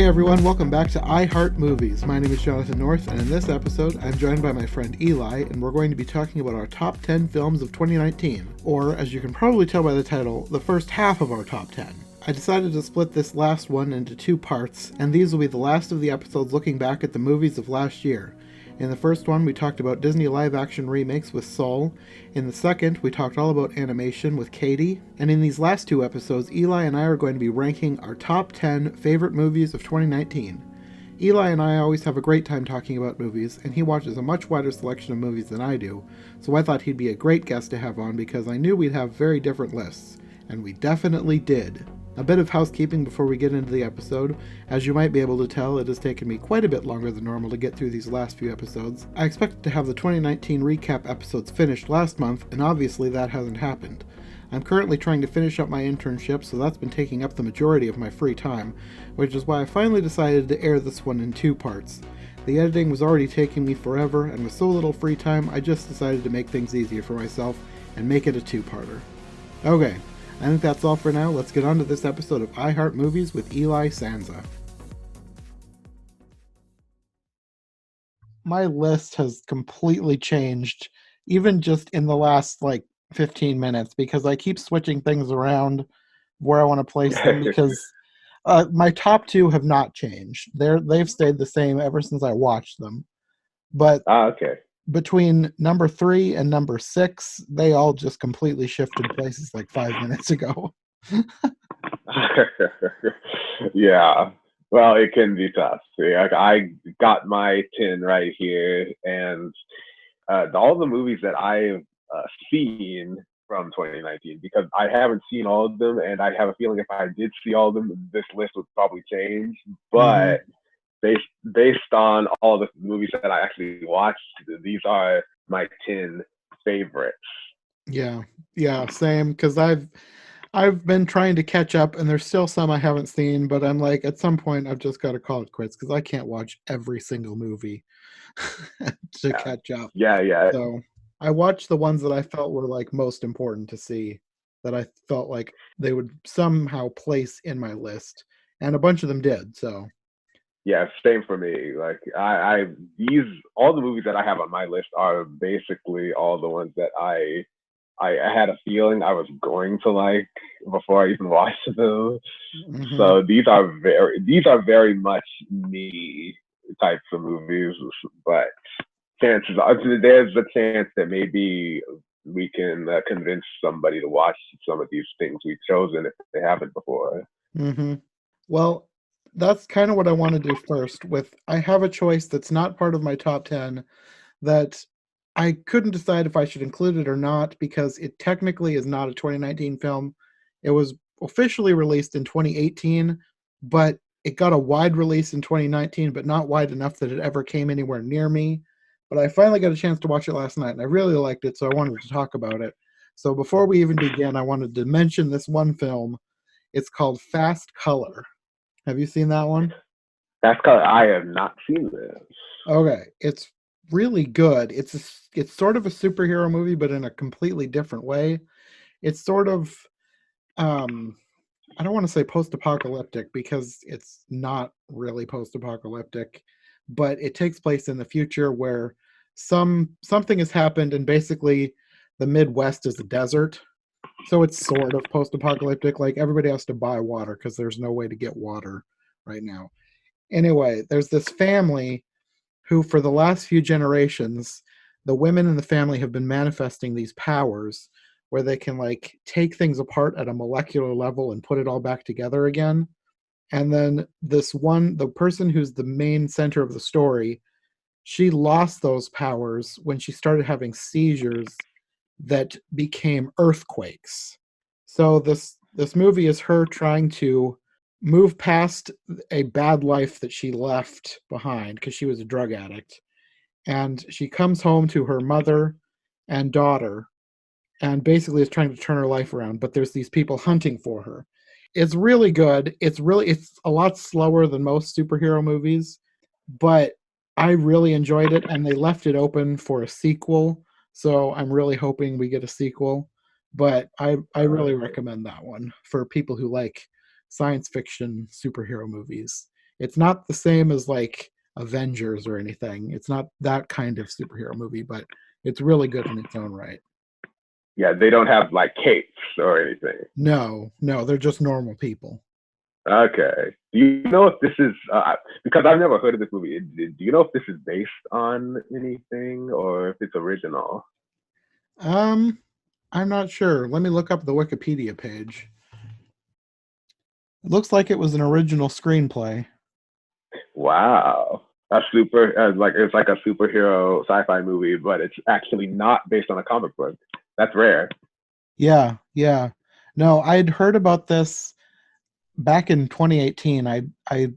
everyone, welcome back to I Heart Movies. My name is Jonathan North, and in this episode, I'm joined by my friend Eli, and we're going to be talking about our top 10 films of 2019, or, as you can probably tell by the title, the first half of our top 10. I decided to split this last one into two parts, and these will be the last of the episodes looking back at the movies of last year. In the first one, we talked about Disney live-action remakes with Soul. In the second, we talked all about animation with Katie. And in these last two episodes, Eli and I are going to be ranking our top 10 favorite movies of 2019. Eli and I always have a great time talking about movies, and he watches a much wider selection of movies than I do, so I thought he'd be a great guest to have on because I knew we'd have very different lists. And we definitely did. A bit of housekeeping before we get into the episode. As you might be able to tell, it has taken me quite a bit longer than normal to get through these last few episodes. I expected to have the 2019 recap episodes finished last month, and obviously that hasn't happened. I'm currently trying to finish up my internship, so that's been taking up the majority of my free time, which is why I finally decided to air this one in two parts. The editing was already taking me forever, and with so little free time, I just decided to make things easier for myself and make it a two-parter. Okay. I think that's all for now. Let's get on to this episode of I Heart Movies with Eli Sanza. My list has completely changed, even just in the last 15 minutes, because I keep switching things around where I want to place them because my top two have not changed. They've stayed the same ever since I watched them. But okay. Between number 3 and number 6, they all just completely shifted places like 5 minutes ago. Yeah. Well, it can be tough. See, I got my 10 right here, and all the movies that I've seen from 2019, because I haven't seen all of them, and I have a feeling if I did see all of them, this list would probably change. But based on all the movies that I actually watched, these are my 10 favorites. Yeah, same. Because I've been trying to catch up, and there's still some I haven't seen. But I'm like, at some point, I've just got to call it quits because I can't watch every single movie to catch up. Yeah. So I watched the ones that I felt were most important to see, that I felt like they would somehow place in my list, and a bunch of them did. So. Yeah, same for me. I these all the movies that I have on my list are basically all the ones that I had a feeling I was going to like before I even watched them. Mm-hmm. So these are very much me types of movies. But there's a chance that maybe we can convince somebody to watch some of these things we've chosen if they haven't before. Mm-hmm. Well, that's kind of what I want to do first. I have a choice that's not part of my top 10 that I couldn't decide if I should include it or not because it technically is not a 2019 film. It was officially released in 2018, but it got a wide release in 2019, but not wide enough that it ever came anywhere near me. But I finally got a chance to watch it last night, and I really liked it, so I wanted to talk about it. So before we even begin, I wanted to mention this one film. It's called Fast Color. Have you seen that one? That's because I have not seen this. Okay, it's really good. It's sort of a superhero movie, but in a completely different way. It's sort of I don't want to say post-apocalyptic because it's not really post-apocalyptic, but it takes place in the future where something has happened and basically the Midwest is a desert. So it's sort of post-apocalyptic. Like everybody has to buy water because there's no way to get water right now. Anyway, there's this family who, for the last few generations, the women in the family have been manifesting these powers where they can take things apart at a molecular level and put it all back together again. And then the person who's the main center of the story, she lost those powers when she started having seizures that became earthquakes. So this movie is her trying to move past a bad life that she left behind because she was a drug addict. And she comes home to her mother and daughter and basically is trying to turn her life around, but there's these people hunting for her. It's really good. It's a lot slower than most superhero movies, but I really enjoyed it, and they left it open for a sequel. So I'm really hoping we get a sequel. But I really recommend that one for people who like science fiction superhero movies. It's not the same as like Avengers or anything. It's not that kind of superhero movie, but it's really good in its own right. Yeah, they don't have like capes or anything. No, no, they're just normal people. Okay. Do you know if this is because I've never heard of this movie? Do you know if this is based on anything or if it's original? Um, I'm not sure. Let me look up the Wikipedia page. It looks like it was an original screenplay. Wow. A super like it's like a superhero sci-fi movie, but it's actually not based on a comic book. That's rare. Yeah, yeah. No, I'd heard about this back in 2018. I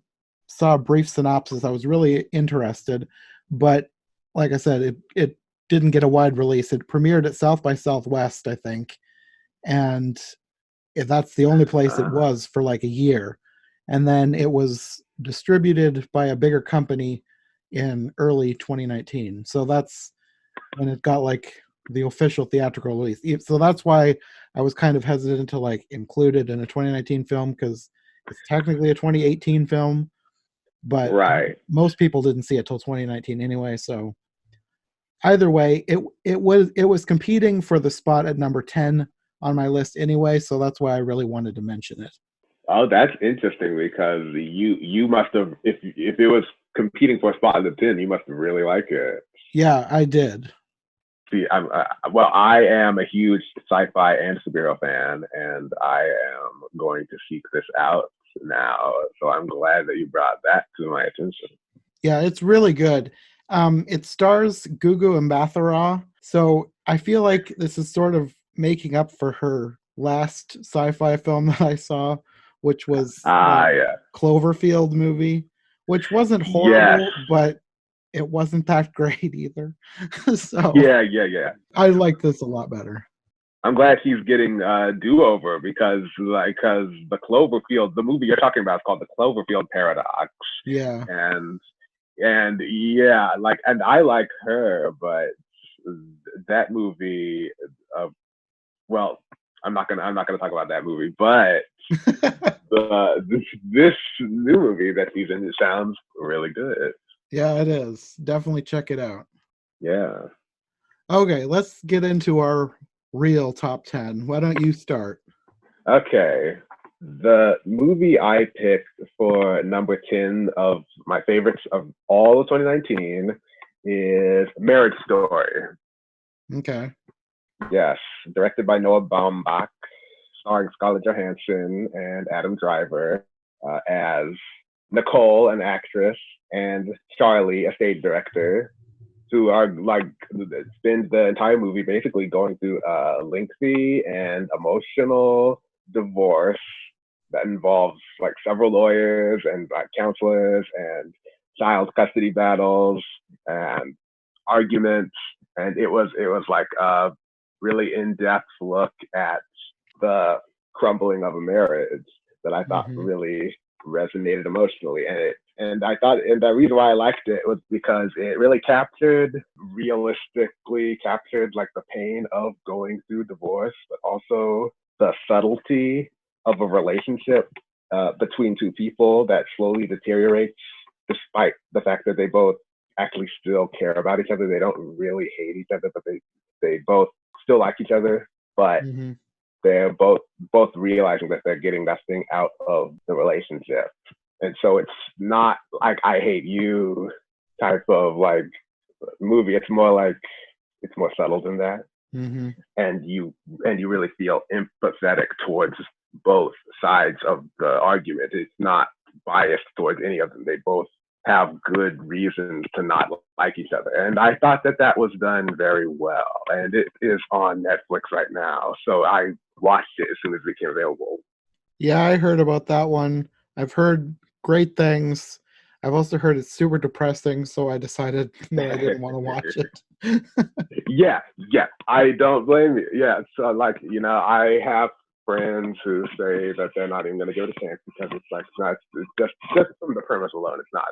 saw a brief synopsis. I was really interested, but like I said, it didn't get a wide release. It premiered at South by Southwest, I think, and that's the only place it Uh, was for like a year. And then it was distributed by a bigger company in early 2019. So that's when it got like the official theatrical release. So that's why I was kind of hesitant to like include it in a 2019 film because it's technically a 2018 film, but right. most people didn't see it till 2019 anyway. So either way, it was competing for the spot at number 10 on my list anyway. So that's why I really wanted to mention it. Oh, that's interesting because you must have if it was competing for a spot in the 10, you must have really liked it. Yeah, I did. See, well, I am a huge sci-fi and superhero fan, and I am going to seek this out now. So I'm glad that you brought that to my attention. Yeah, it's really good. It stars Gugu Mbatha-Raw, so I feel like this is sort of making up for her last sci-fi film that I saw, which was Ah, that yeah, Cloverfield movie, which wasn't yes, horrible, but it wasn't that great either. So yeah. I like this a lot better. I'm glad she's getting do-over because because the Cloverfield, the movie you're talking about is called the Cloverfield Paradox, Yeah. and yeah, like and I like her, but that movie, uh, well, I'm not gonna talk about that movie, but this new movie that she's in sounds really good. Yeah, it is. Definitely check it out. Yeah. Okay, let's get into our real top 10. Why don't you start? Okay. The movie I picked for number 10 of my favorites of all of 2019 is Marriage Story. Okay. Yes, directed by Noah Baumbach, starring Scarlett Johansson and Adam Driver as Nicole, an actress, and Charlie, a stage director, who are like spends the entire movie basically going through a lengthy and emotional divorce that involves like several lawyers and counselors and child custody battles and arguments, and it was like a really in-depth look at the crumbling of a marriage that I thought Hmm. really resonated emotionally, and I thought, and the reason why I liked it was because it really realistically captured like the pain of going through divorce, but also the subtlety of a relationship between two people that slowly deteriorates despite the fact that they both actually still care about each other. They don't really hate each other, but they both still like each other, but Hmm. they're both realizing that they're getting that thing out of the relationship. And so it's not like I hate you type of like movie. It's more like it's more subtle than that. Hmm. And you really feel empathetic towards both sides of the argument. It's not biased towards any of them. They both have good reasons to not like each other. And I thought that that was done very well. And it is on Netflix right now. So I watched it as soon as it became available. Yeah, I heard about that one. I've heard great things. I've also heard it's super depressing, so I decided that I didn't want to watch it. yeah, I don't blame you. Yeah, so like I have friends who say that they're not even going to give it a chance because it's like it's just from the premise alone, it's not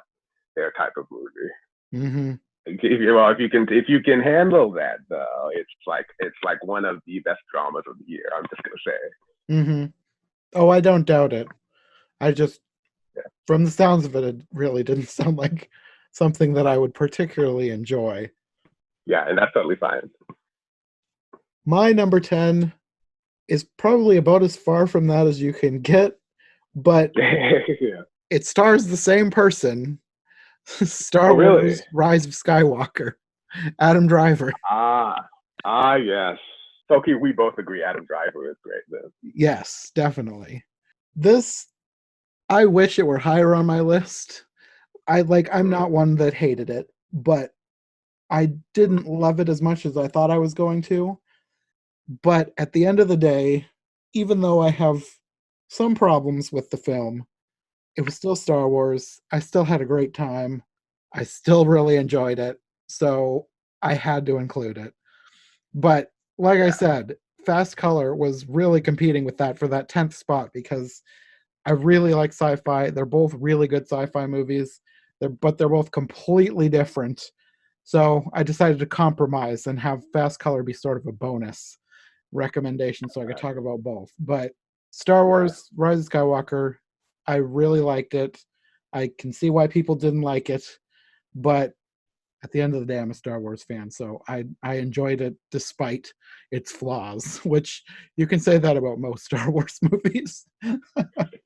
their type of movie. Hmm. If you can handle that though, it's like one of the best dramas of the year. I'm just gonna say. Hmm. Oh, I don't doubt it. I just, Yeah. From the sounds of it, it really didn't sound like something that I would particularly enjoy. Yeah, and that's totally fine. My number 10 is probably about as far from that as you can get, but Yeah. it stars the same person, Oh, Star really? Wars Rise of Skywalker, Adam Driver. Ah, yes. So, okay, we both agree Adam Driver is great then. Yes, definitely. This, I wish it were higher on my list. I'm Mm, not one that hated it, but I didn't love it as much as I thought I was going to. But at the end of the day, even though I have some problems with the film, it was still Star Wars. I still had a great time. I still really enjoyed it. So I had to include it. But like I yeah. said, Fast Color was really competing with that for that 10th spot because I really like sci-fi. They're both really good sci-fi movies. They're both completely different. So I decided to compromise and have Fast Color be sort of a bonus recommendation so I could talk about both. But Star Yeah. Wars Rise of Skywalker, I really liked it. I can see why people didn't like it, but at the end of the day, I'm a Star Wars fan, so I enjoyed it despite its flaws, which you can say that about most Star Wars movies.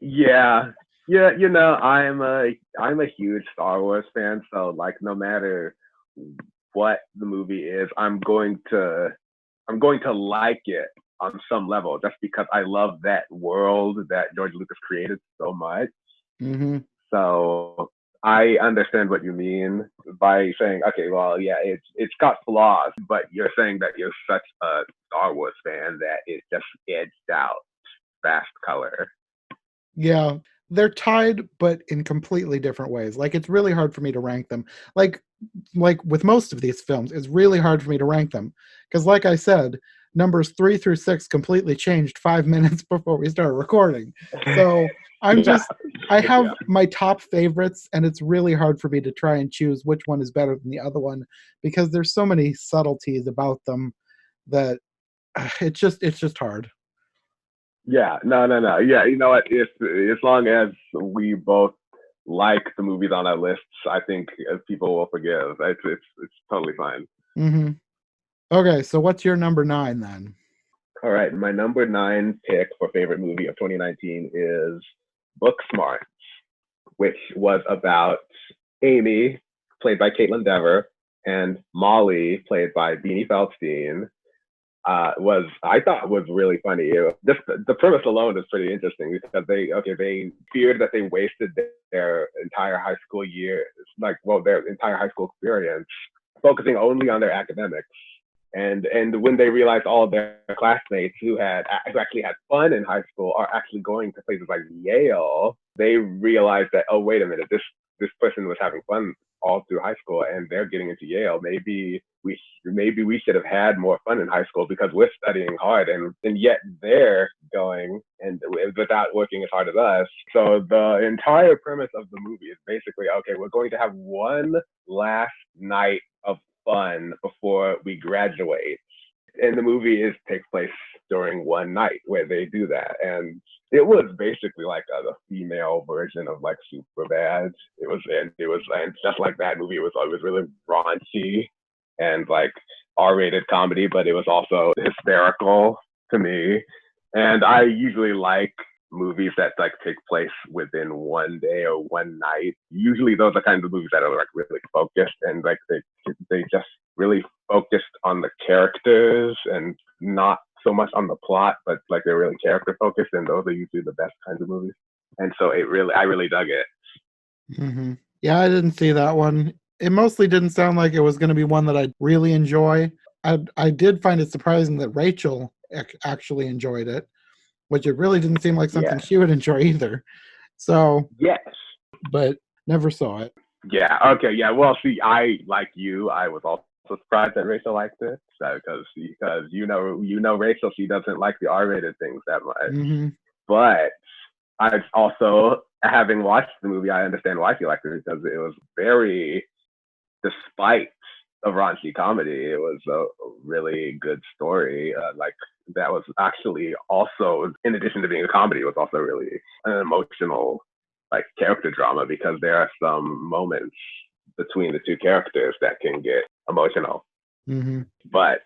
Yeah. Yeah, I'm a huge Star Wars fan, so like no matter what the movie is, I'm going to like it on some level just because I love that world that George Lucas created so much. Hmm. So I understand what you mean by saying, okay, well, yeah, it's got flaws, but you're saying that you're such a Star Wars fan that it just edged out Fast Color. Yeah, they're tied, but in completely different ways. Like it's really hard for me to rank them. Like like with most of these films, it's really hard for me to rank them because, like I said, numbers 3 through 6 completely changed 5 minutes before we started recording. So I'm Yeah, just I have yeah, my top favorites, and it's really hard for me to try and choose which one is better than the other one because there's so many subtleties about them that it's just hard. yeah. No, no, no. Yeah, you know what? If as long as we both like the movies on our lists, I think people will forgive. It's totally fine. Hmm. Okay, so what's your number 9 then? All right, my number 9 pick for favorite movie of 2019 is Booksmart, which was about Amy, played by Caitlin Dever, and Molly, played by Beanie Feldstein. Was I thought was really funny. Just the premise alone is pretty interesting because they feared that they wasted their entire high school year, like well their entire high school experience, focusing only on their academics. And when they realized all of their classmates who actually had fun in high school are actually going to places like Yale, they realized that, oh, wait a minute, this person was having fun all through high school and they're getting into Yale. Maybe we should have had more fun in high school because we're studying hard and yet they're going and without working as hard as us. So the entire premise of the movie is basically, okay, we're going to have one last night of fun before we graduate. And the movie takes place during one night where they do that. And it was basically like a female version of like Superbad. And just like that movie, it was really raunchy and like R-rated comedy, but it was also hysterical to me. And I usually like movies that like take place within one day or one night. Usually those are kind of movies that are like really focused and like they just really focused on the characters and not so much on the plot, but like they're really character focused, and those are usually the best kinds of movies. And so I really dug it. Hmm. Yeah, I didn't see that one. It mostly didn't sound like it was going to be one that I'd really enjoy. I did find it surprising that Rachel actually enjoyed it, which it really didn't seem like something Yeah. she would enjoy either. So, Yes. but never saw it. Yeah. Okay. Yeah. Well, see, I like you. I was also surprised that Rachel liked it, so because you know Rachel, she doesn't like the R-rated things that much. Hmm. But I also, having watched the movie, I understand why she liked it because it was very, despite a raunchy comedy, it was a really good story. Like that was actually also, in addition to being a comedy, it was also really an emotional like character drama, because there are some moments between the two characters that can get emotional. Mm-hmm. But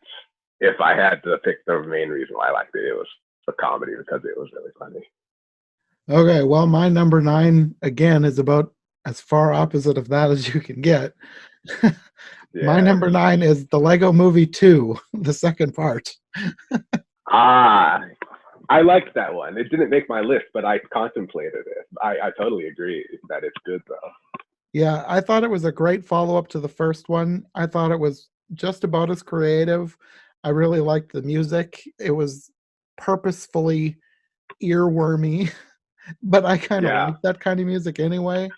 if I had to pick the main reason why I liked it, it was the comedy, because it was really funny. Okay, well, my number 9 again is about as far opposite of that as you can get. My Yeah. number 9 is the Lego Movie 2, the second part. Ah, I liked that one. It didn't make my list, but I contemplated it. I totally agree that it's good though. Yeah, I thought it was a great follow-up to the first one. I thought it was just about as creative. I really liked the music. It was purposefully earwormy, but I kind of Yeah. like that kind of music anyway.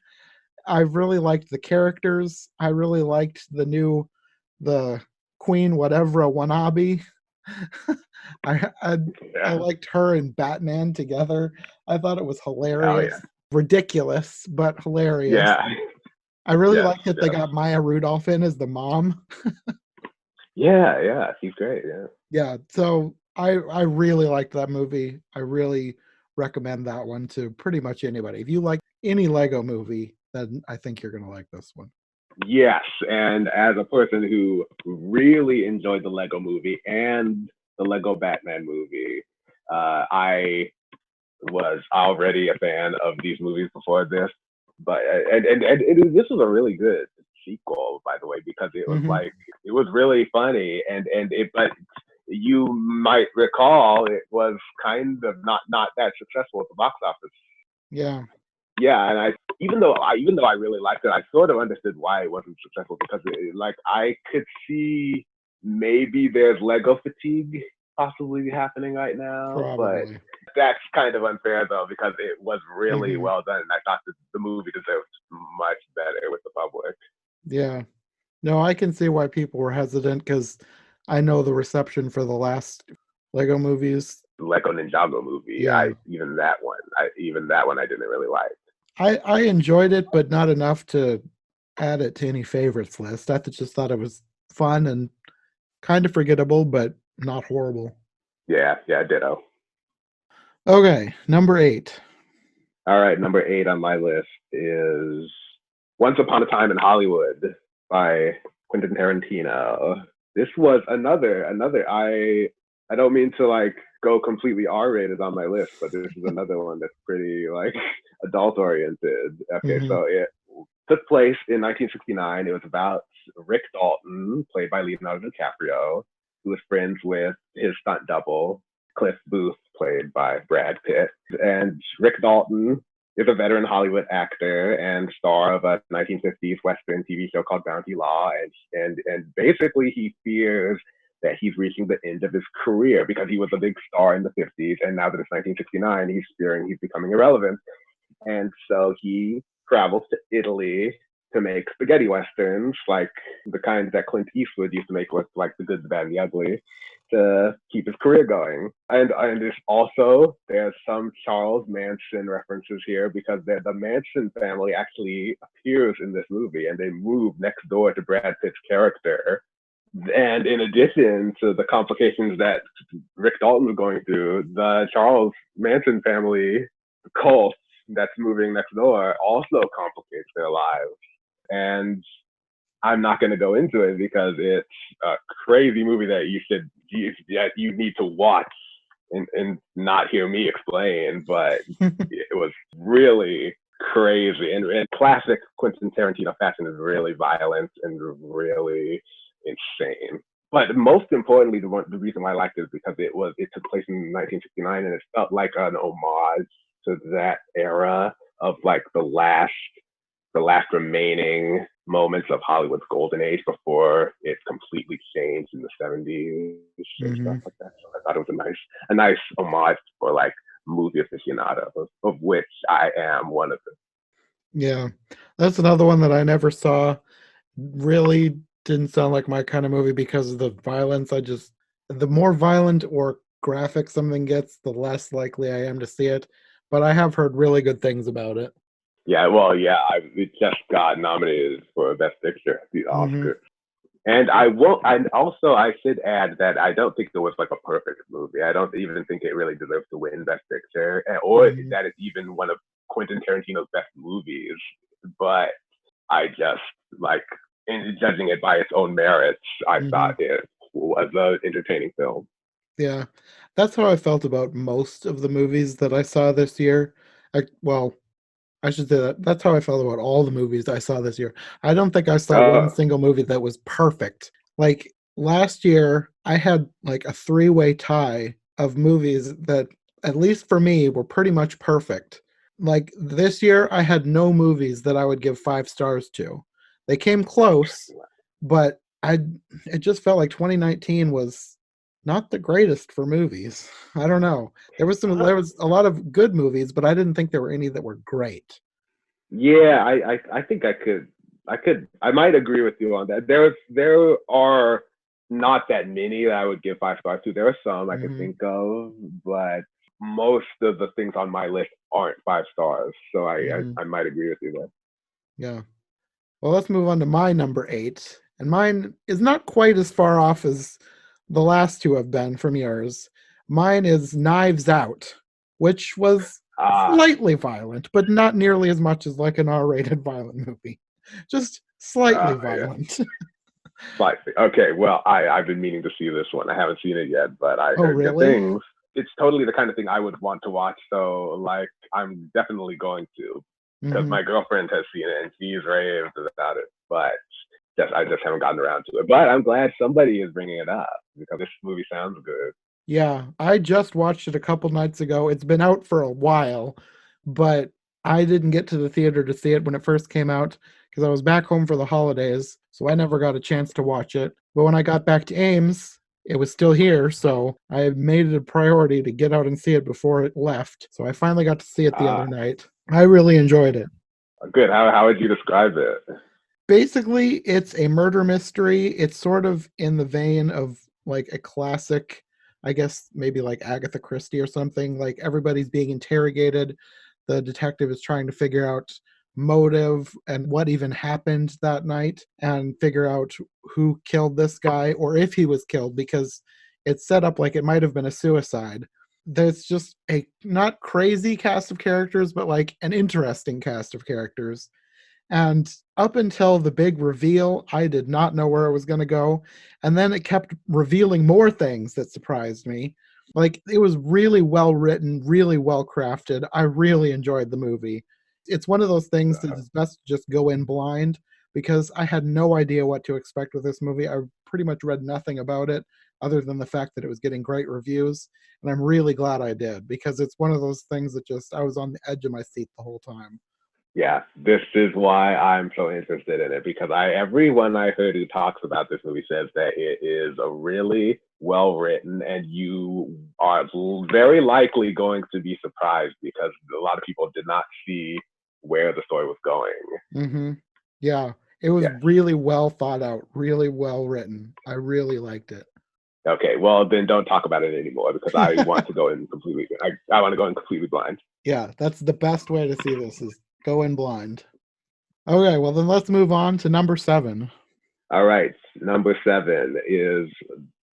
I really liked the characters. I really liked the Queen whatever Wanabe. I, I I Yeah. liked her and Batman together. I thought it was Oh yeah. hilarious, ridiculous but hilarious. Yeah. I really Yes. like that they Yes. got Maya Rudolph in as the mom. Yeah. Yeah. He's great. Yeah. Yeah, so I really liked that movie. I really recommend that one to pretty much anybody. If you like any Lego movie, then I think you're gonna like this one. Yes. And as a person who really enjoyed the Lego movie and the Lego Batman movie, I was already a fan of these movies before this. But this was a really good sequel, by the way, because it was Hmm. like it was really funny, but you might recall it was kind of not that successful at the box office. Yeah. Yeah, and even though I really liked it, I sort of understood why it wasn't successful, because like I could see maybe there's Lego fatigue possibly happening right now, but Probably. that's kind of unfair though, because it was really Hmm. well done, and I thought that the movie deserved much better with the public. Yeah. No, I can see why people were hesitant because I know the reception for the last Lego movies. The Lego Ninjago movie, Yeah. even that one I didn't really like. I enjoyed it, but not enough to add it to any favorites list. Just thought it was fun and kind of forgettable, but not horrible. Yeah, yeah, ditto. Okay, number 8. All right, number 8 on my list is Once Upon a Time in Hollywood by Quentin Tarantino. This was another. I don't mean to like go completely R-rated on my list, but this is another one that's pretty like adult oriented. Okay, Hmm. so it took place in 1969. It was about Rick Dalton, played by Leonardo DiCaprio, who was friends with his stunt double, Cliff Booth, played by Brad Pitt. And Rick Dalton is a veteran Hollywood actor and star of a 1950s Western TV show called Bounty Law. And basically, he fears that he's reaching the end of his career because he was a big star in the 50s. And now that it's 1969, he's fearing he's becoming irrelevant. And so he travels to Italy to make spaghetti westerns, like the kinds that Clint Eastwood used to make with like The Good, the Bad, and the Ugly, to keep his career going. And there's some Charles Manson references here, because the Manson family actually appears in this movie, and they move next door to Brad Pitt's character. And in addition to the complications that Rick Dalton was going through, the Charles Manson family cult that's moving next door also complicates their lives. And I'm not going to go into it because it's a crazy movie that you need to watch and not hear me explain. But it was really crazy, and classic Quentin Tarantino fashion is really violent and really insane. But most importantly, the reason why I liked it is because it took place in 1969, and it felt like an homage to that era of like the last remaining moments of Hollywood's golden age before it completely changed in the 70s and stuff Hmm. like that. So I thought it was a nice homage for like movie aficionados, of which I am one of them. Yeah, that's another one that I never saw. Really didn't sound like my kind of movie because of the violence. The more violent or graphic something gets, the less likely I am to see it. But I have heard really good things about it. Yeah, well, yeah, it just got nominated for Best Picture at the Hmm. Oscars. And I won't. And also, I should add that I don't think it was like a perfect movie. I don't even think it really deserves to win Best Picture, or Hmm. that it's even one of Quentin Tarantino's best movies, but I just like in judging it by its own merits, I Hmm. thought it was an entertaining film. Yeah, that's how I felt about most of the movies that I saw this year. Well, I should say that that's how I felt about all the movies I saw this year. I don't think I saw one Uh, single movie that was perfect. Like last year, I had like a three-way tie of movies that, at least for me, were pretty much perfect. Like this year, I had no movies that I would give 5 stars to. They came close, but it just felt like 2019 was not the greatest for movies. I don't know. There was a lot of good movies, but I didn't think there were any that were great. yeah, I think I might agree with you on that. There are not that many that I would give 5 stars to. There are some I could Hmm. think of, but most of the things on my list aren't 5 stars. So Hmm. I might agree with you there. Yeah. Well, let's move on to my number eight. And mine is not quite as far off as the last two have been from yours. Mine is Knives Out, which was Ah, slightly violent, but not nearly as much as like an R-rated violent movie. Just slightly yeah, violent. slightly. Okay, well, I've been meaning to see this one. I haven't seen it yet, but I Oh, heard good really? things. It's totally the kind of thing I would want to watch. So like, I'm definitely going to because Hmm. my girlfriend has seen it and she's raved about it. But I just haven't gotten around to it. But I'm glad somebody is bringing it up because this movie sounds good. Yeah, I just watched it a couple nights ago. It's been out for a while, but I didn't get to the theater to see it when it first came out because I was back home for the holidays, so I never got a chance to watch it. But when I got back to Ames, it was still here, so I made it a priority to get out and see it before it left. So I finally got to see it the other Ah, night. I really enjoyed it. good. How would you describe it? Basically, it's a murder mystery. It's sort of in the vein of like a classic, I guess maybe like Agatha Christie or something. Like everybody's being interrogated. The detective is trying to figure out motive and what even happened that night and figure out who killed this guy or if he was killed because it's set up like it might have been a suicide. There's just a not crazy cast of characters, but like an interesting cast of characters, and up until the big reveal, I did not know where it was going to go. And then it kept revealing more things that surprised me. Like, it was really well written, really well crafted. I really enjoyed the movie. It's one of those things that is best to just go in blind because I had no idea what to expect with this movie. I pretty much read nothing about it other than the fact that it was getting great reviews. And I'm really glad I did because it's one of those things that just, I was on the edge of my seat the whole time. Yeah, this is why I'm so interested in it because everyone I heard who talks about this movie says that it is a really well written and you are very likely going to be surprised because a lot of people did not see where the story was going. Hmm. Yeah, it was Yeah. really well thought out, really well written. I really liked it. Okay. Well, then don't talk about it anymore because I want to go in completely. I want to go in completely blind. Yeah, that's the best way to see this is go in blind. Okay, well then let's move on to number seven. All right. Number 7 is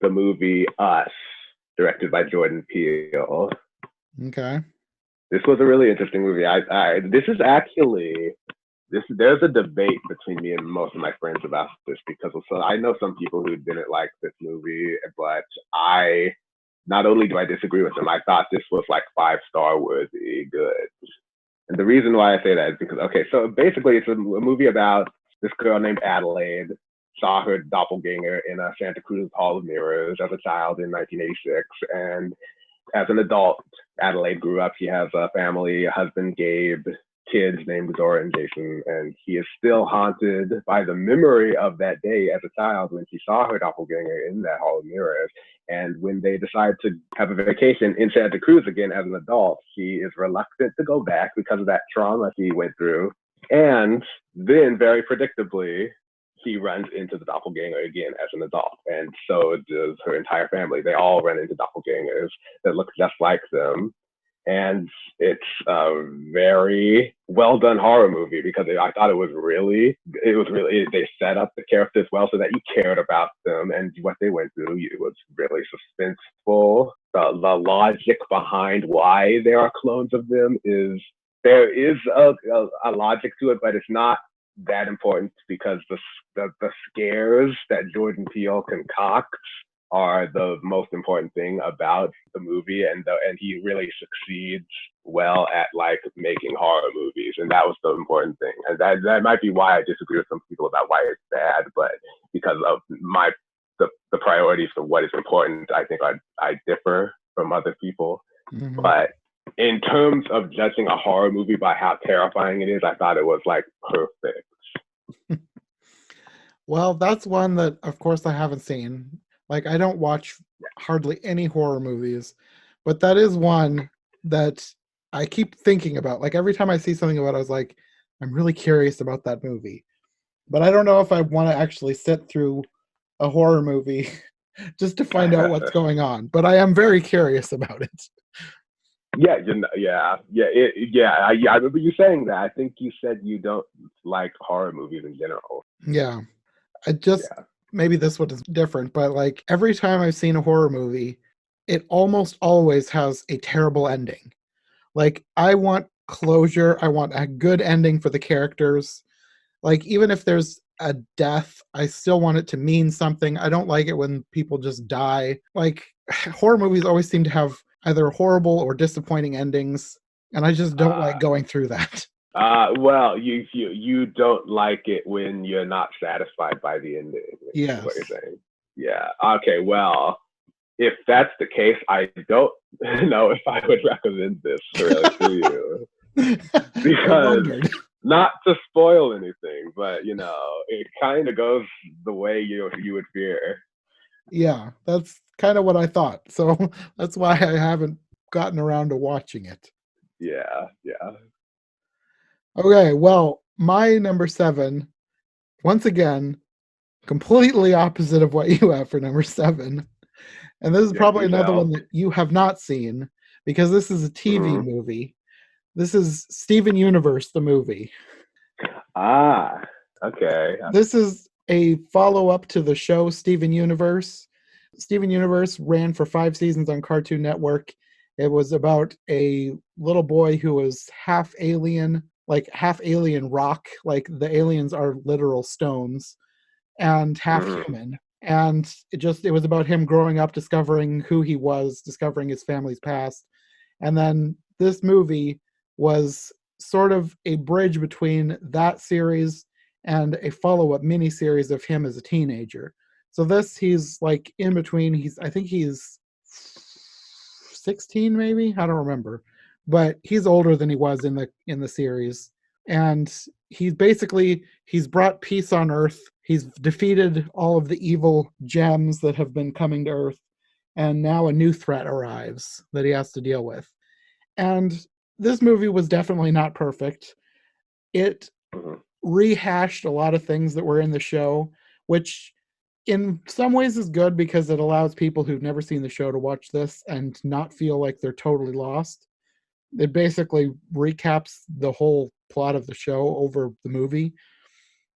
the movie Us, directed by Jordan Peele. Okay. This was a really interesting movie. This is actually this. There's a debate between me and most of my friends about this because so I know some people who didn't like this movie, but I not only do I disagree with them, I thought this was like 5 star worthy good. And the reason why I say that is because okay, so basically it's a movie about this girl named Adelaide saw her doppelganger in a Santa Cruz Hall of Mirrors as a child in 1986, and as an adult, Adelaide grew up. She has a family, a husband, Gabe, kids named Zora and Jason, and he is still haunted by the memory of that day as a child when she saw her doppelganger in that Hall of Mirrors. And when they decide to have a vacation in Santa Cruz again as an adult, she is reluctant to go back because of that trauma she went through. And then, very predictably, he runs into the doppelganger again as an adult. And so does her entire family. They all run into doppelgangers that look just like them. And it's a very well done horror movie because I thought they set up the characters well so that you cared about them and what they went through. It was really suspenseful. The logic behind why there are clones of them is there is a logic to it, but it's not that important because the scares that Jordan Peele concocts are the most important thing about the movie, and he really succeeds well at like making horror movies, and that was the important thing. And that might be why I disagree with some people about why it's bad, but because of the priorities for what is important, I think I differ from other people. Mm-hmm. But in terms of judging a horror movie by how terrifying it is, I thought it was like perfect. Well, that's one that, of course, I haven't seen. Like, I don't watch hardly any horror movies, but that is one that I keep thinking about. Like, every time I see something about it, I was like, I'm really curious about that movie. But I don't know if I want to actually sit through a horror movie just to find out what's going on. But I am very curious about it. Yeah, I remember you saying that. I think you said you don't like horror movies in general. Yeah. I just, maybe this one is different, but like every time I've seen a horror movie, it almost always has a terrible ending. Like, I want closure. I want a good ending for the characters. Like, even if there's a death, I still want it to mean something. I don't like it when people just die. Like, horror movies always seem to have either horrible or disappointing endings, and I just don't like going through that. Well, you don't like it when you're not satisfied by the ending. Yes. Is what you're saying. Yeah. Okay. Well, if that's the case, I don't know if I would recommend this really to you because not to spoil anything, but it kind of goes the way you would fear. Yeah, that's kind of what I thought. So that's why I haven't gotten around to watching it. Yeah. Okay, well, my number 7, once again, completely opposite of what you have for number 7. And this is probably another one that you have not seen because this is a TV movie. This is Steven Universe, the movie. Okay. This is a follow-up to the show Steven Universe. Steven Universe ran for 5 seasons on Cartoon Network. It was about a little boy who was half alien, like half alien rock, like the aliens are literal stones, and half human. And it was about him growing up, discovering who he was, discovering his family's past. And then this movie was sort of a bridge between that series and a follow-up mini-series of him as a teenager. So he's like in between. I think he's 16 maybe, I don't remember, but he's older than he was in the series. And he's brought peace on Earth. He's defeated all of the evil gems that have been coming to Earth, and now a new threat arrives that he has to deal with. And this movie was definitely not perfect. It rehashed a lot of things that were in the show, which in some ways is good because it allows people who've never seen the show to watch this and not feel like they're totally lost. It basically recaps the whole plot of the show over the movie,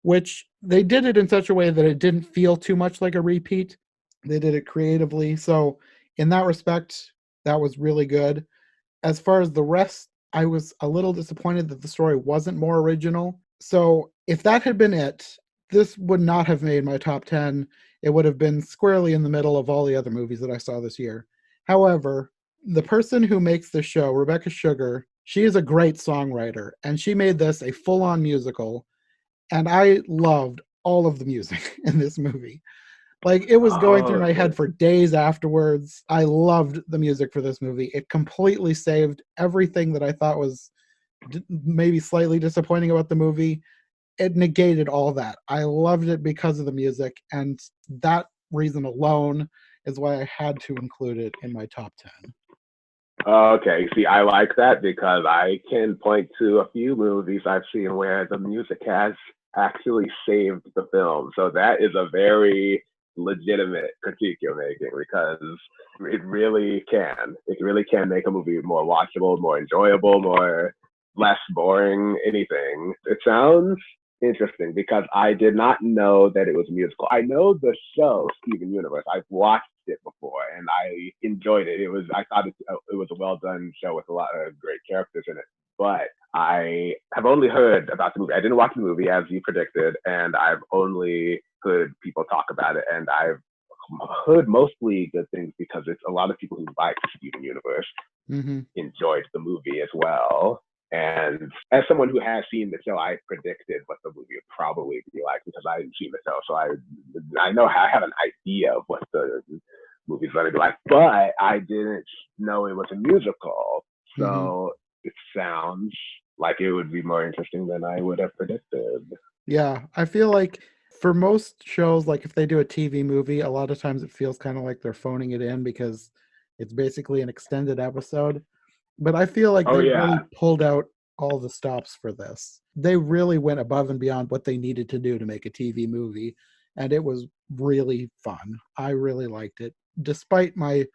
which they did it in such a way that it didn't feel too much like a repeat. They did it creatively. So in that respect, that was really good. As far as the rest, I was a little disappointed that the story wasn't more original. So if that had been it, this would not have made my top 10. It would have been squarely in the middle of all the other movies that I saw this year. However, the person who makes the show, Rebecca Sugar, she is a great songwriter, and she made this a full-on musical, and I loved all of the music in this movie. Like, it was going through my head for days afterwards. I loved the music for this movie. It completely saved everything that I thought was maybe slightly disappointing about the movie. It negated all that. I loved it because of the music, and that reason alone is why I had to include it in my top 10. Okay, see, I like that because I can point to a few movies I've seen where the music has actually saved the film. So that is a very legitimate critique you're making because it really can. It really can make a movie more watchable, more enjoyable, less boring, anything. It sounds interesting because I did not know that it was musical. I know the show Steven Universe. I've watched it before and I enjoyed it. I thought it was a well done show with a lot of great characters in it. but I have only heard about the movie. I didn't watch the movie as you predicted, and I've only heard people talk about it, and I've heard mostly good things because it's a lot of people who like Steven Universe enjoyed the movie as well. And as someone who has seen the show, I predicted what the movie would probably be like because I hadn't seen the show. So I know I have an idea of what the movie's going to be like, but I didn't know it was a musical. So it sounds like it would be more interesting than I would have predicted. Yeah, I feel like for most shows, like if they do a TV movie, a lot of times it feels kind of like they're phoning it in because it's basically an extended episode. But I feel like they really pulled out all the stops for this. They really went above and beyond what they needed to do to make a TV movie, and it was really fun. I really liked it. Despite my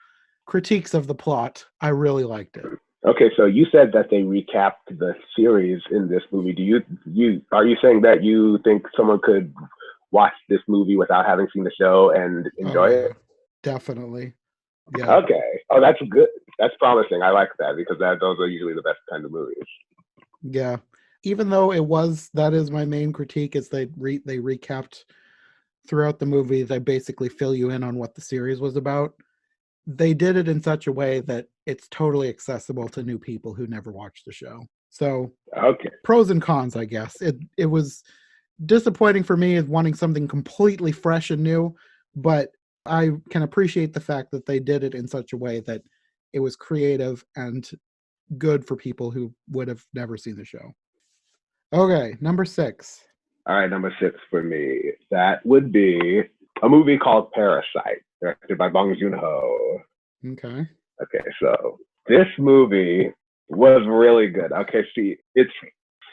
critiques of the plot, I really liked it. Okay, so you said that they recapped the series in this movie. Are you saying that you think someone could watch this movie without having seen the show and enjoy it? Definitely. Yeah. Okay. Oh, that's good. That's promising. I like that because those are usually the best kind of movies. Yeah. Even though that is my main critique, is they recapped throughout the movie. They basically fill you in on what the series was about. They did it in such a way that it's totally accessible to new people who never watched the show. So, pros and cons, I guess. It was disappointing for me as wanting something completely fresh and new, but I can appreciate the fact that they did it in such a way that it was creative and good for people who would have never seen the show. Okay, number 6. All right, number 6 for me. That would be a movie called Parasite, directed by Bong Joon-ho. Okay. Okay, so this movie was really good. Okay, see, it's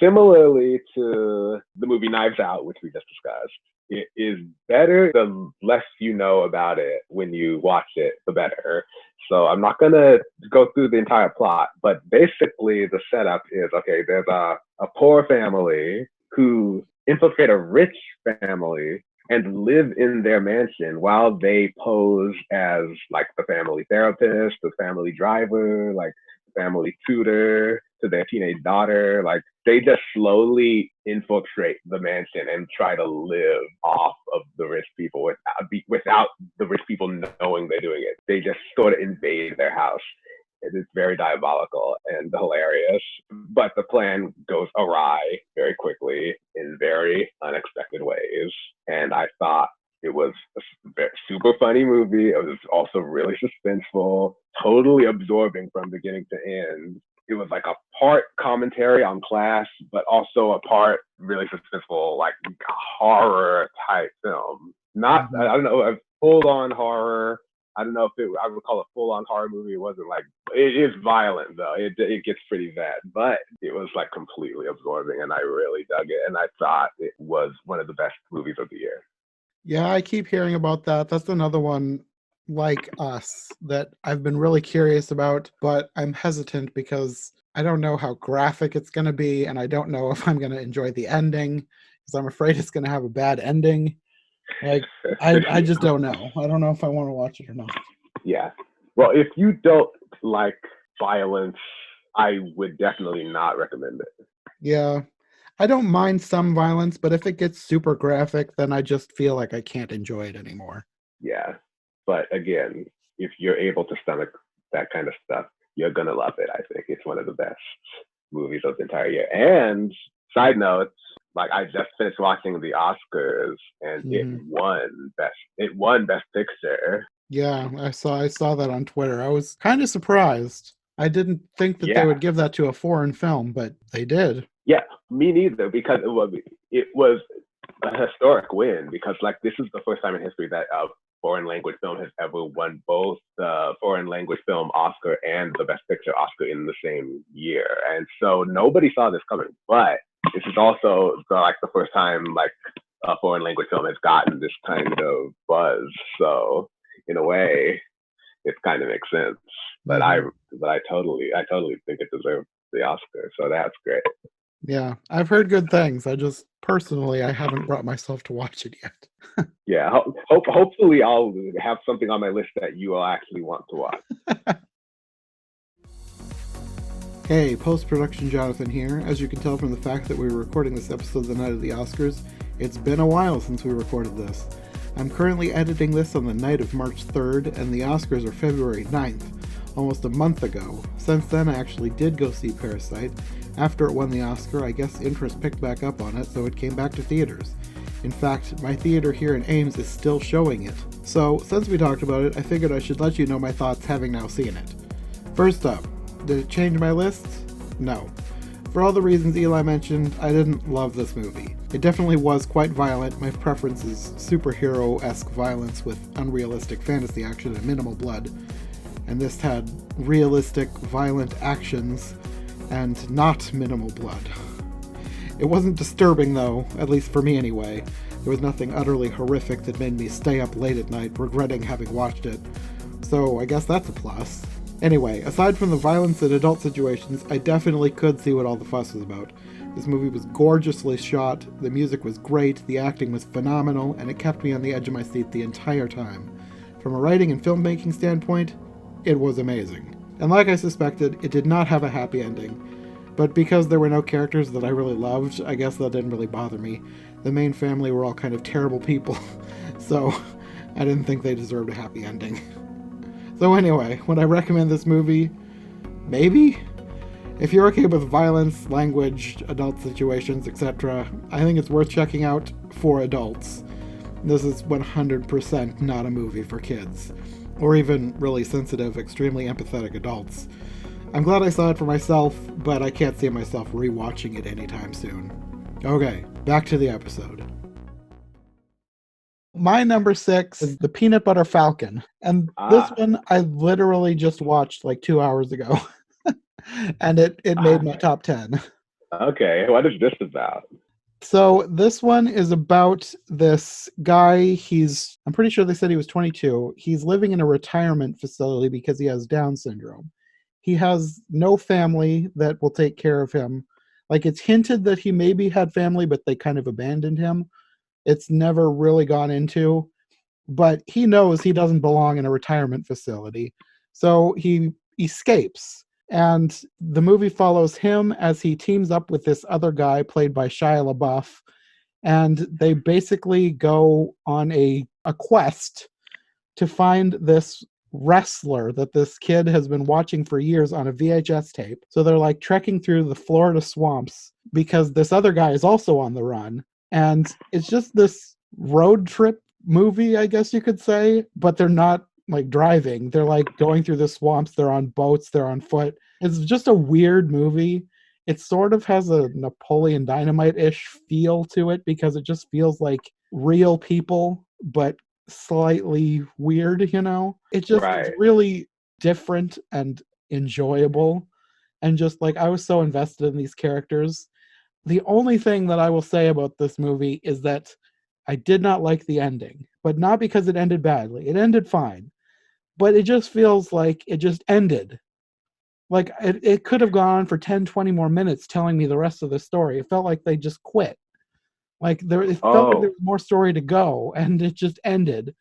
similarly to the movie Knives Out, which we just discussed. It is better the less you know about it when you watch it, the better. So I'm not going to go through the entire plot, but basically the setup is, okay, there's a poor family who infiltrate a rich family and live in their mansion while they pose as like the family therapist, the family driver, like the family tutor to their teenage daughter. Like they just slowly infiltrate the mansion and try to live off of the rich people without the rich people knowing they're doing it. They just sort of invade their house. It is very diabolical and hilarious, but the plan goes awry very quickly in very unexpected ways. And I thought it was a super funny movie. It was also really suspenseful, totally absorbing from beginning to end. It was like a part commentary on class, but also a part really suspenseful, like horror type film. Not, I don't know, a full on horror. I don't know if I would call it a full-on horror movie. It wasn't like, it is violent though. It gets pretty bad, but it was like completely absorbing and I really dug it. And I thought it was one of the best movies of the year. Yeah, I keep hearing about that. That's another one like Us that I've been really curious about, but I'm hesitant because I don't know how graphic it's going to be. And I don't know if I'm going to enjoy the ending because I'm afraid it's going to have a bad ending. Like, I just don't know. I don't know if I want to watch it or not. Yeah. Well, if you don't like violence, I would definitely not recommend it. Yeah. I don't mind some violence, but if it gets super graphic, then I just feel like I can't enjoy it anymore. Yeah. But again, if you're able to stomach that kind of stuff, you're going to love it. I think it's one of the best movies of the entire year. And side note, like I just finished watching the Oscars and it won best picture. Yeah, I saw that on Twitter. I was kind of surprised. I didn't think that they would give that to a foreign film, but they did. Yeah, me neither, because it was a historic win because like this is the first time in history that a foreign language film has ever won both the foreign language film Oscar and the best picture Oscar in the same year. And so nobody saw this coming, but this is also the first time like a foreign language film has gotten this kind of buzz. So in a way, it kind of makes sense. But I totally think it deserves the Oscar. So that's great. Yeah, I've heard good things. I just personally I haven't brought myself to watch it yet. Yeah, hopefully I'll have something on my list that you will actually want to watch. Hey, post-production Jonathan here. As you can tell from the fact that we were recording this episode the night of the Oscars, it's been a while since we recorded this. I'm currently editing this on the night of March 3rd, and the Oscars are February 9th, almost a month ago. Since then, I actually did go see Parasite. After it won the Oscar, I guess interest picked back up on it, so it came back to theaters. In fact, my theater here in Ames is still showing it. So, since we talked about it, I figured I should let you know my thoughts having now seen it. First up, did it change my list? No. For all the reasons Eli mentioned, I didn't love this movie. It definitely was quite violent. My preference is superhero-esque violence with unrealistic fantasy action and minimal blood. And this had realistic, violent actions and not minimal blood. It wasn't disturbing though, at least for me anyway. There was nothing utterly horrific that made me stay up late at night regretting having watched it. So I guess that's a plus. Anyway, aside from the violence in adult situations, I definitely could see what all the fuss was about. This movie was gorgeously shot, the music was great, the acting was phenomenal, and it kept me on the edge of my seat the entire time. From a writing and filmmaking standpoint, it was amazing. And like I suspected, it did not have a happy ending. But because there were no characters that I really loved, I guess that didn't really bother me. The main family were all kind of terrible people, so I didn't think they deserved a happy ending. So anyway, would I recommend this movie? Maybe? If you're okay with violence, language, adult situations, etc., I think it's worth checking out for adults. This is 100% not a movie for kids, or even really sensitive, extremely empathetic adults. I'm glad I saw it for myself, but I can't see myself rewatching it anytime soon. Okay, back to the episode. My number 6 is the Peanut Butter Falcon. And this one I literally just watched like 2 hours ago. And it made my top 10. Okay, what is this about? So this one is about this guy. I'm pretty sure they said he was 22. He's living in a retirement facility because he has Down syndrome. He has no family that will take care of him. Like, it's hinted that he maybe had family, but they kind of abandoned him. It's never really gone into, but he knows he doesn't belong in a retirement facility. So he escapes. And the movie follows him as he teams up with this other guy played by Shia LaBeouf. And they basically go on a quest to find this wrestler that this kid has been watching for years on a VHS tape. So they're like trekking through the Florida swamps because this other guy is also on the run. And it's just this road trip movie, I guess you could say, but they're not like driving. They're like going through the swamps. They're on boats. They're on foot. It's just a weird movie. It sort of has a Napoleon Dynamite-ish feel to it because it just feels like real people, but slightly weird, you know? It's really different and enjoyable. And just like, I was so invested in these characters. The only thing that I will say about this movie is that I did not like the ending, but not because it ended badly. It ended fine, but it just feels like it just ended. Like it could have gone on for 10, 20 more minutes telling me the rest of the story. It felt like they just quit. Like it felt like there was more story to go, and it just ended.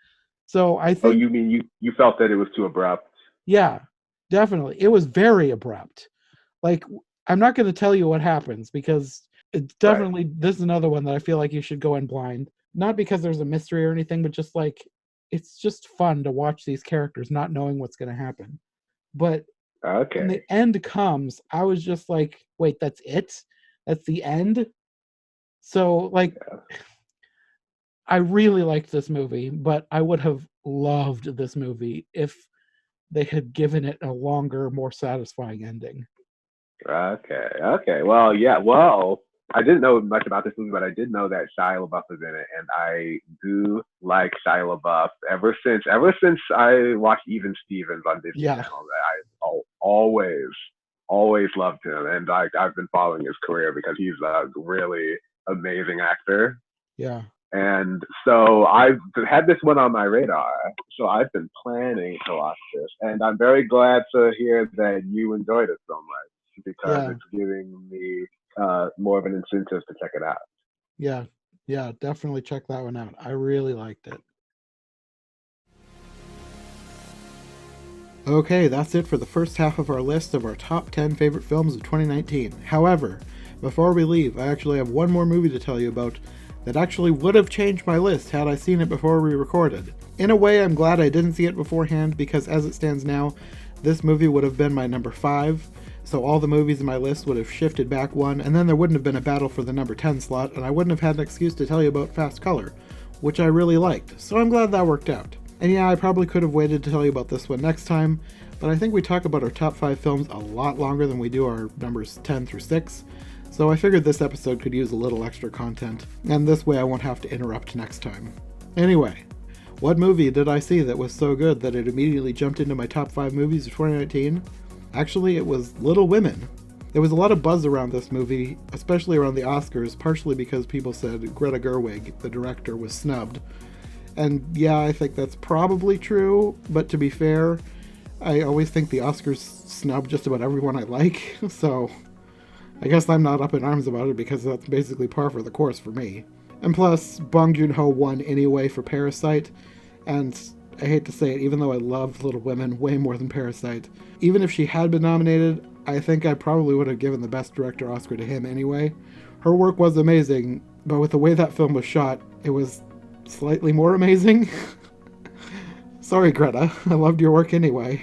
So I think. Oh, you mean you felt that it was too abrupt? Yeah, definitely. It was very abrupt. Like, I'm not going to tell you what happens because it's definitely, this is another one that I feel like you should go in blind. Not because there's a mystery or anything, but just like, it's just fun to watch these characters not knowing what's going to happen. But when the end comes, I was just like, wait, that's it? That's the end? So, like, I really liked this movie, but I would have loved this movie if they had given it a longer, more satisfying ending. Okay. Well, yeah. Well, I didn't know much about this movie, but I did know that Shia LaBeouf was in it, and I do like Shia LaBeouf ever since I watched Even Stevens on Disney Channel. I always loved him, and I've been following his career because he's a really amazing actor. Yeah. And so I've had this one on my radar. So I've been planning to watch this, and I'm very glad to hear that you enjoyed it so much because it's giving me more of an incentive to check it out. Yeah, definitely check that one out. I really liked it. Okay, that's it for the first half of our list of our top 10 favorite films of 2019. However, before we leave, I actually have one more movie to tell you about that actually would have changed my list had I seen it before we recorded. In a way, I'm glad I didn't see it beforehand, because as it stands now, this movie would have been my number 5, so all the movies in my list would have shifted back one, and then there wouldn't have been a battle for the number 10 slot, and I wouldn't have had an excuse to tell you about Fast Color, which I really liked, so I'm glad that worked out. And yeah, I probably could have waited to tell you about this one next time, but I think we talk about our top 5 films a lot longer than we do our numbers 10 through 6, so I figured this episode could use a little extra content, and this way I won't have to interrupt next time. Anyway, what movie did I see that was so good that it immediately jumped into my top 5 movies of 2019? Actually, it was Little Women. There was a lot of buzz around this movie, especially around the Oscars, partially because people said Greta Gerwig, the director, was snubbed. And yeah, I think that's probably true, but to be fair, I always think the Oscars snub just about everyone I like, so I guess I'm not up in arms about it because that's basically par for the course for me. And plus, Bong Joon-ho won anyway for Parasite, and I hate to say it, even though I love Little Women way more than Parasite, even if she had been nominated, I think I probably would have given the Best Director Oscar to him anyway. Her work was amazing, but with the way that film was shot, it was slightly more amazing. Sorry, Greta, I loved your work anyway.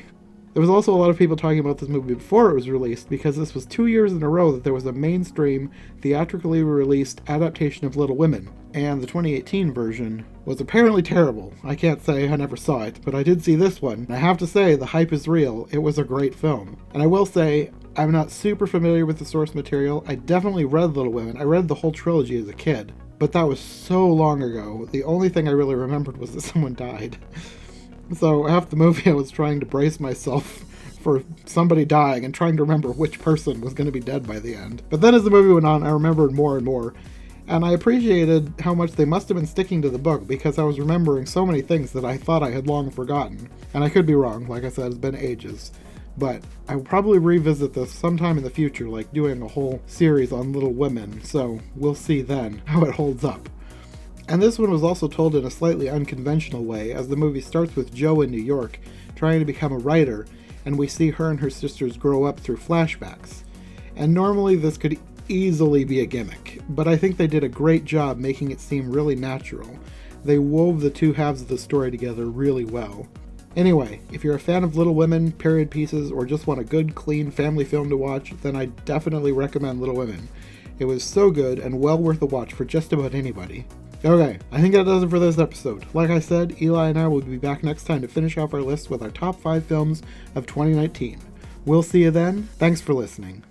There was also a lot of people talking about this movie before it was released, because this was 2 years in a row that there was a mainstream, theatrically released adaptation of Little Women, and the 2018 version was apparently terrible. I can't say I never saw it, but I did see this one, and I have to say, the hype is real. It was a great film. And I will say, I'm not super familiar with the source material. I definitely read Little Women. I read the whole trilogy as a kid, but that was so long ago. The only thing I really remembered was that someone died. So half the movie I was trying to brace myself for somebody dying and trying to remember which person was going to be dead by the end. But then as the movie went on, I remembered more and more. And I appreciated how much they must have been sticking to the book, because I was remembering so many things that I thought I had long forgotten. And I could be wrong, like I said, it's been ages. But I will probably revisit this sometime in the future, like doing a whole series on Little Women, so we'll see then how it holds up. And this one was also told in a slightly unconventional way, as the movie starts with Jo in New York, trying to become a writer, and we see her and her sisters grow up through flashbacks. And normally this could easily be a gimmick, but I think they did a great job making it seem really natural. They wove the two halves of the story together really well. Anyway, if you're a fan of Little Women, period pieces, or just want a good, clean family film to watch, then I definitely recommend Little Women. It was so good and well worth a watch for just about anybody. Okay, I think that does it for this episode. Like I said, Eli and I will be back next time to finish off our list with our top 5 films of 2019. We'll see you then. Thanks for listening.